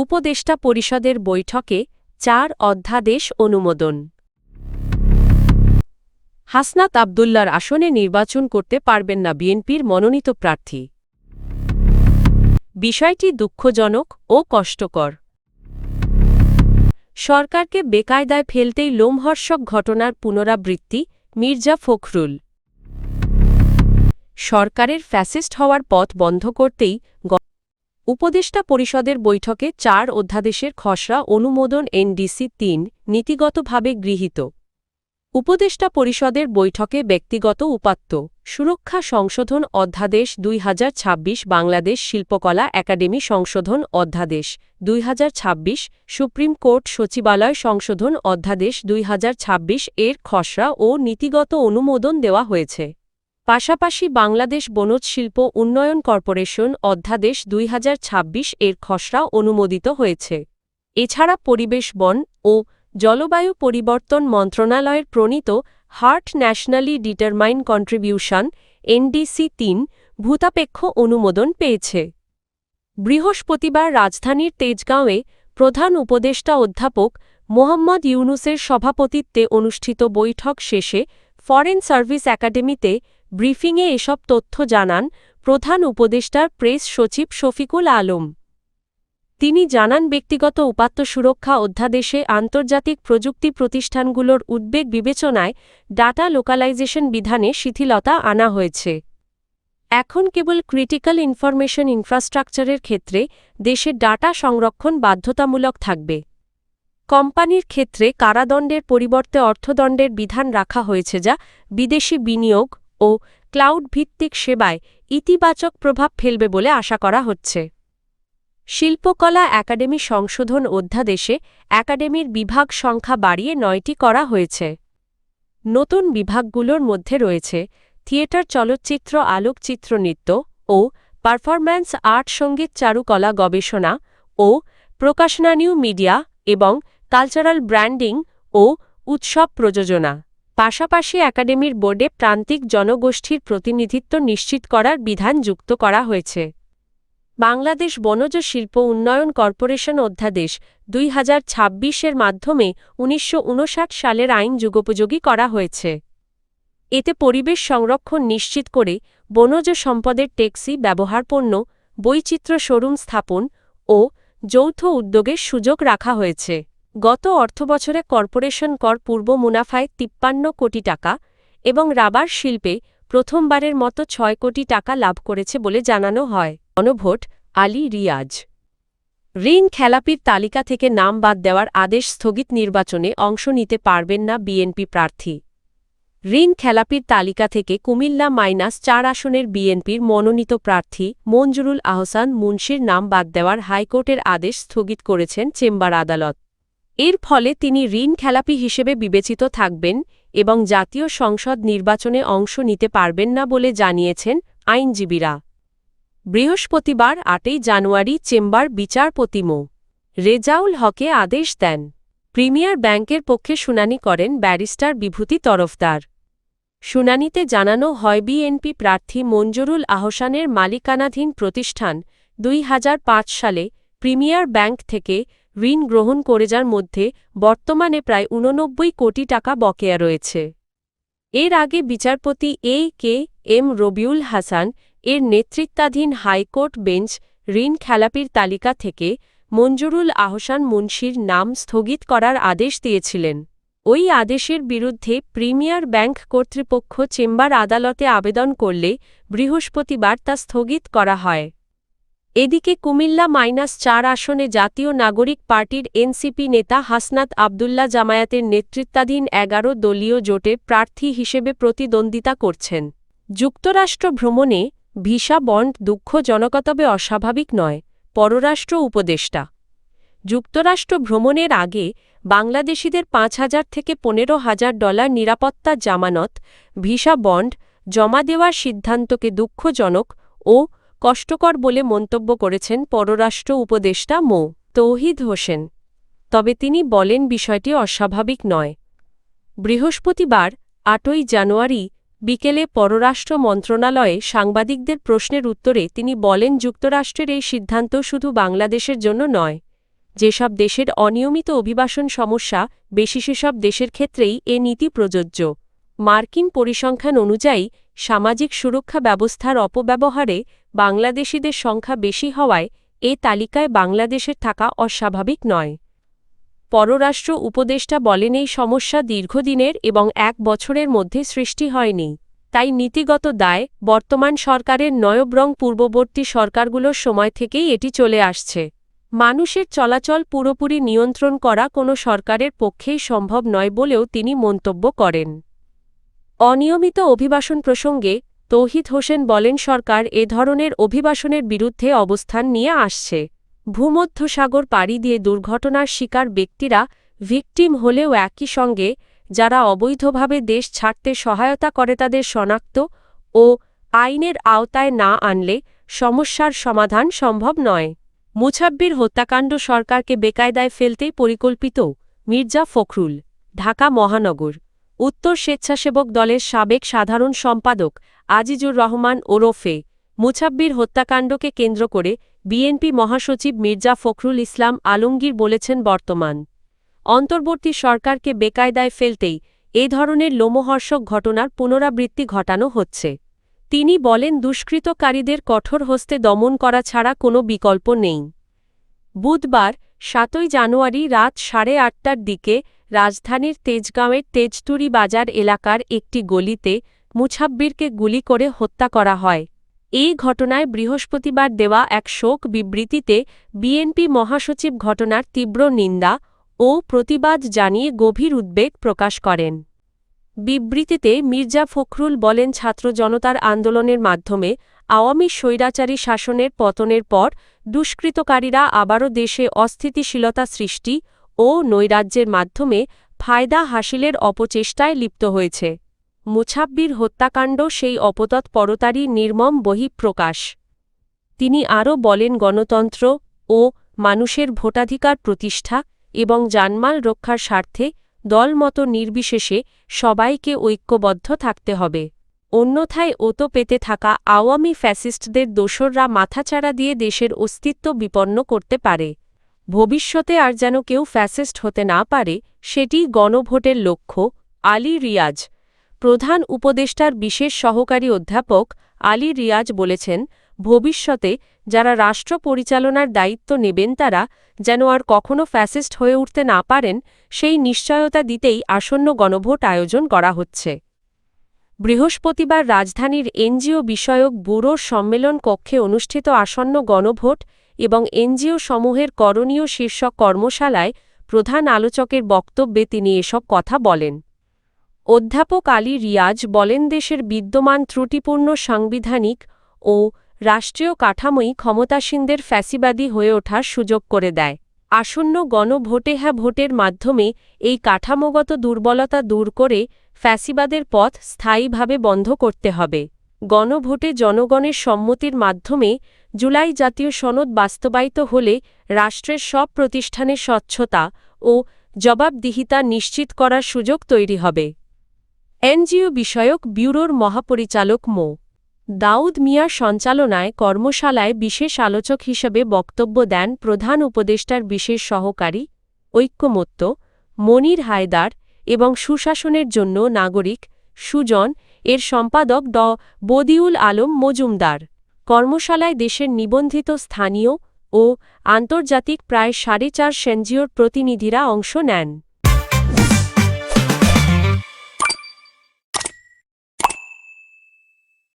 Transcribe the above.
উপদেষ্টা পরিষদের বৈঠকে ৪ অধ্যাদেশ অনুমোদন। হাসনাত আব্দুল্লার আসনে নির্বাচন করতে পারবেন না বিএনপির মনোনীত প্রার্থী। বিষয়টি দুঃখজনক ও কষ্টকর। সরকারকে বেকায়দায় ফেলতেই লোমহর্ষক ঘটনার পুনরাবৃত্তি, মির্জা ফখরুল। সরকারের ফ্যাসিস্ট হওয়ার পথ বন্ধ করতেই উপদেষ্টা পরিষদের বৈঠকে ৪ অধ্যাদেশের খসড়া অনুমোদন NDC-3 নীতিগতভাবে গৃহীত। উপদেষ্টা পরিষদের বৈঠকে ব্যক্তিগত উপাত্ত সুরক্ষা সংশোধন অধ্যাদেশ ২০২৬ বাংলাদেশ শিল্পকলা একাডেমি সংশোধন অধ্যাদেশ ২০২৬ সুপ্রিম কোর্ট সচিবালয় সংশোধন অধ্যাদেশ ২০২৬ এর খসড়া ও নীতিগত অনুমোদন দেওয়া হয়েছে। পাশাপাশি বাংলাদেশ বনজ শিল্প উন্নয়ন কর্পোরেশন অধ্যাদেশ ২০২৬ এর খসড়া অনুমোদিত হয়েছে। এছাড়া পরিবেশ বন ও জলবায়ু পরিবর্তন মন্ত্রণালয়ের প্রণীত heart nationally determine contribution NDC-3 ভূতাপেক্ষ অনুমোদন পেয়েছে। বৃহস্পতিবার রাজধানীর তেজগাঁওয়ে প্রধান উপদেষ্টা অধ্যাপক মোহাম্মদ ইউনূসের সভাপতিত্বে অনুষ্ঠিত বৈঠক শেষে ফরেন সার্ভিস একাডেমিতে ব্রিফিংয়ে এসব তথ্য জানান প্রধান উপদেষ্টার প্রেস সচিব শফিকুল আলম। তিনি জানান, ব্যক্তিগত উপাত্ত সুরক্ষা অধ্যাদেশে আন্তর্জাতিক প্রযুক্তি প্রতিষ্ঠানগুলোর উদ্বেগ বিবেচনায় ডাটা লোকালাইজেশন বিধানে শিথিলতা আনা হয়েছে। এখন কেবল ক্রিটিক্যাল ইনফরমেশন ইনফ্রাস্ট্রাকচারের ক্ষেত্রে দেশে ডাটা সংরক্ষণ বাধ্যতামূলক থাকবে। কোম্পানির ক্ষেত্রে কারাদণ্ডের পরিবর্তে অর্থদণ্ডের বিধান রাখা হয়েছে, যা বিদেশি বিনিয়োগ ও ক্লাউড ভিত্তিক সেবায় ইতিবাচক প্রভাব ফেলবে বলে আশা করা হচ্ছে। শিল্পকলা একাডেমি সংশোধন অধ্যাদেশে একাডেমির বিভাগ সংখ্যা বাড়িয়ে ৯টি করা হয়েছে। নতুন বিভাগগুলোর মধ্যে রয়েছে থিয়েটার, চলচ্চিত্র, আলোকচিত্র, নৃত্য ও পারফরম্যান্স আর্ট, সঙ্গীত, চারুকলা, গবেষণা ও প্রকাশনা, নিউ মিডিয়া এবং কালচারাল ব্র্যান্ডিং ও উৎসব প্রযোজনা। পাশাপাশি একাডেমির বোর্ডে প্রান্তিক জনগোষ্ঠীর প্রতিনিধিত্ব নিশ্চিত করার বিধান যুক্ত করা হয়েছে। বাংলাদেশ বনজ শিল্প উন্নয়ন কর্পোরেশন অধ্যাদেশ ২০২৬ এর মাধ্যমে ১৯৫৯ সালের আইন যুগোপযোগী করা হয়েছে। এতে পরিবেশ সংরক্ষণ নিশ্চিত করে বনজ সম্পদের টেকসই ব্যবহারপূর্ণ বৈচিত্র্য শোরুম স্থাপন ও যৌথ উদ্যোগের সুযোগ রাখা হয়েছে। গত অর্থবছরে কর্পোরেশন কর পূর্ব মুনাফায় ৫৩ কোটি টাকা এবং রাবার শিল্পে প্রথমবারের মতো ৬ কোটি টাকা লাভ করেছে বলে জানানো হয়। গণভোট, আলী রিয়াজ। ঋণ খেলাপির তালিকা থেকে নাম বাদ দেওয়ার আদেশ স্থগিত, নির্বাচনে অংশ নিতে পারবেন না বিএনপি প্রার্থী। ঋণ খেলাপির তালিকা থেকে কুমিল্লা -৪ আসনের বিএনপির মনোনীত প্রার্থী মঞ্জুরুল আহসান মুন্সির নাম বাদ দেওয়ার হাইকোর্টের আদেশ স্থগিত করেছেন চেম্বার আদালত। এর ফলে তিনি ঋণ খেলাপি হিসেবে বিবেচিত থাকবেন এবং জাতীয় সংসদ নির্বাচনে অংশ নিতে পারবেন না বলে জানিয়েছেন আইনজীবীরা। বৃহস্পতিবার ৮ জানুয়ারি চেম্বার বিচারপতি মো. রেজাউল হকে আদেশ দেন। প্রিমিয়ার ব্যাংকের পক্ষে শুনানি করেন ব্যারিস্টার বিভূতি তরফদার। শুনানিতে জানানো হয়, বিএনপি প্রার্থী মঞ্জুরুল আহসানের মালিকানাধীন প্রতিষ্ঠান ২০০৫ সালে প্রিমিয়ার ব্যাংক থেকে ঋণ গ্রহণ করে, যার মধ্যে বর্তমানে প্রায় ৮৯ কোটি টাকা বকেয়া রয়েছে। এর আগে বিচারপতি A.K.M. রবিউল হাসান এর নেতৃত্বাধীন হাইকোর্ট বেঞ্চ ঋণ খেলাপির তালিকা থেকে মঞ্জুরুল আহসান মুন্সির নাম স্থগিত করার আদেশ দিয়েছিলেন। ওই আদেশের বিরুদ্ধে প্রিমিয়ার ব্যাংক কর্তৃপক্ষ চেম্বার আদালতে আবেদন করলে বৃহস্পতিবার তা স্থগিত করা হয়। এদিকে কুমিল্লা -৪ আসনে জাতীয় নাগরিক পার্টির এনসিপি নেতা হাসনাত আব্দুল্লাহ জামায়াতের নেতৃত্বাধীন ১১ দলীয় জোটের প্রার্থী হিসেবে প্রতিদ্বন্দ্বিতা করছেন। যুক্তরাষ্ট্র ভ্রমণে ভিসা বন্ড দুঃখজনক তবে অস্বাভাবিক নয়, পররাষ্ট্র উপদেষ্টা। যুক্তরাষ্ট্র ভ্রমণের আগে বাংলাদেশিদের ৫,০০০ থেকে $১৫,০০০ নিরাপত্তা জামানত ভিসা বন্ড জমা দেওয়ার সিদ্ধান্তকে দুঃখজনক ও কষ্টকর বলে মন্তব্য করেছেন পররাষ্ট্র উপদেষ্টা মো. তৌহিদ হোসেন। তবে তিনি বলেন, বিষয়টি অস্বাভাবিক নয়। বৃহস্পতিবার ৮ জানুয়ারি বিকেলে পররাষ্ট্র মন্ত্রণালয়ে সাংবাদিকদের প্রশ্নের উত্তরে তিনি বলেন, যুক্তরাষ্ট্রের এই সিদ্ধান্ত শুধু বাংলাদেশের জন্য নয়, যেসব দেশের অনিয়মিত অভিবাসন সমস্যা বেশি সেসব দেশের ক্ষেত্রেই এ নীতি প্রযোজ্য। মার্কিন পরিসংখ্যান অনুযায়ী সামাজিক সুরক্ষা ব্যবস্থার অপব্যবহারে বাংলাদেশিদের সংখ্যা বেশি হওয়ায় এ তালিকায় বাংলাদেশের থাকা অস্বাভাবিক নয়। পররাষ্ট্র উপদেষ্টা বলেন এই সমস্যা দীর্ঘদিনের এবং ১ বছরের মধ্যে সৃষ্টি হয়নি। তাই নীতিগত দায় বর্তমান সরকারের নয় বরং পূর্ববর্তী সরকারগুলোর সময় থেকেই এটি চলে আসছে। মানুষের চলাচল পুরোপুরি নিয়ন্ত্রণ করা কোনো সরকারের পক্ষেই সম্ভব নয় বলেও তিনি মন্তব্য করেন। অনিয়মিত অভিবাসন প্রসঙ্গে তৌহিদ হোসেন বলেন সরকার এ ধরনের অভিবাসনের বিরুদ্ধে অবস্থান নিয়ে আসছে। ভূমধ্যসাগর পাড়ি দিয়ে দুর্ঘটনার শিকার ব্যক্তিরা ভিকটিম হলেও একই সঙ্গে যারা অবৈধভাবে দেশ ছাড়তে সহায়তা করে তাদের শনাক্ত ও আইনের আওতায় না আনলে সমস্যার সমাধান সম্ভব নয়। মুছাব্বির হত্যাকাণ্ড সরকারকে বেকায়দায় ফেলতেই পরিকল্পিত মির্জা ফখরুল, ঢাকা মহানগর উত্তর স্বেচ্ছাসেবক দলের সাবেক সাধারণ সম্পাদক আজিজুর রহমান ওরফে মুছাব্বির হত্যাকাণ্ডকে কেন্দ্র করে বিএনপি মহাসচিব মির্জা ফখরুল ইসলাম আলমগীর বলেছেন বর্তমান অন্তর্বর্তী সরকারকে বেকায়দায় ফেলতেই এ ধরনের লোমহর্ষক ঘটনার পুনরাবৃত্তি ঘটানো হচ্ছে। তিনি বলেন দুষ্কৃতকারীদের কঠোর হস্তে দমন করা ছাড়া কোনো বিকল্প নেই। বুধবার ৭ জানুয়ারি রাত ৮:৩০টার দিকে রাজধানীর তেজগাঁওয়ের তেজতুরি বাজার এলাকার একটি গলিতে মুছাব্বিরকে গুলি করে হত্যা করা হয়। এই ঘটনায় বৃহস্পতিবার দেওয়া এক শোক বিবৃতিতে বিএনপি মহাসচিব ঘটনার তীব্র নিন্দা ও প্রতিবাদ জানিয়ে গভীর উদ্বেগ প্রকাশ করেন। বিবৃতিতে মির্জা ফখরুল বলেন ছাত্র জনতার আন্দোলনের মাধ্যমে আওয়ামী স্বৈরাচারী শাসনের পতনের পর দুষ্কৃতকারীরা আবারও দেশে অস্থিতিশীলতা সৃষ্টি ও নৈরাজ্যের মাধ্যমে ফায়দা হাসিলের অপচেষ্টায় লিপ্ত হয়েছে। মুছাব্বির হত্যাকাণ্ড সেই অপতৎপরতারই নির্মম বহিঃপ্রকাশ। তিনি আরও বলেন গণতন্ত্র ও মানুষের ভোটাধিকার প্রতিষ্ঠা এবং জানমাল রক্ষার স্বার্থে দলমত নির্বিশেষে সবাইকে ঐক্যবদ্ধ থাকতে হবে। অন্যথায় ওতো পেতে থাকা আওয়ামী ফ্যাসিস্টদের দোসররা মাথাচাড়া দিয়ে দেশের অস্তিত্ব বিপন্ন করতে পারে। ভবিষ্যতে আর যেন কেউ ফ্যাসিস্ট হতে না পারে সেটি গণভোটের লক্ষ্য। আলী রিয়াজ, প্রধান উপদেষ্টার বিশেষ সহকারী অধ্যাপক আলী রিয়াজ বলেছেন ভবিষ্যতে যারা রাষ্ট্র পরিচালনার দায়িত্ব নেবেন তারা যেন আর কখনো ফ্যাসিস্ট হয়ে উঠতে না পারেন সেই নিশ্চয়তা দিতেই আসন্ন গণভোট আয়োজন করা হচ্ছে। বৃহস্পতিবার রাজধানীর এনজিও বিষয়ক ব্যুরোর সম্মেলন কক্ষে অনুষ্ঠিত আসন্ন গণভোট এবং এনজিও সমূহের করণীয় শীর্ষক কর্মশালায় প্রধান আলোচকের বক্তব্যে তিনি এসব কথা বলেন। অধ্যাপক আলী রিয়াজ বলেন দেশের বিদ্যমান ত্রুটিপূর্ণ সাংবিধানিক ও রাষ্ট্রীয় কাঠামোই ক্ষমতাসীনদের ফ্যাসিবাদী হয়ে ওঠার সুযোগ করে দেয়। আসন্ন গণভোটে হ্যাঁ ভোটের মাধ্যমে এই কাঠামোগত দুর্বলতা দূর করে ফ্যাসিবাদের পথ স্থায়ীভাবে বন্ধ করতে হবে। গণভোটে জনগণের সম্মতির মাধ্যমে জুলাই জাতীয় সনদ বাস্তবায়িত হলে রাষ্ট্রের সব প্রতিষ্ঠানে স্বচ্ছতা ও জবাবদিহিতা নিশ্চিত করার সুযোগ তৈরি হবে। এনজিও বিষয়ক ব্যুরোর মহাপরিচালক মো. দাউদ মিয়ার সঞ্চালনায় কর্মশালায় বিশেষ আলোচক হিসেবে বক্তব্য দেন প্রধান উপদেষ্টার বিশেষ সহকারী ঐক্যমত্য মনির হায়দার এবং সুশাসনের জন্য নাগরিক সুজন এর সম্পাদক ড বদিউল আলম মজুমদার। কর্মশালায় দেশের নিবন্ধিত স্থানীয় ও আন্তর্জাতিক প্রায় ৪.৫ এনজিওর প্রতিনিধিরা অংশ নেন।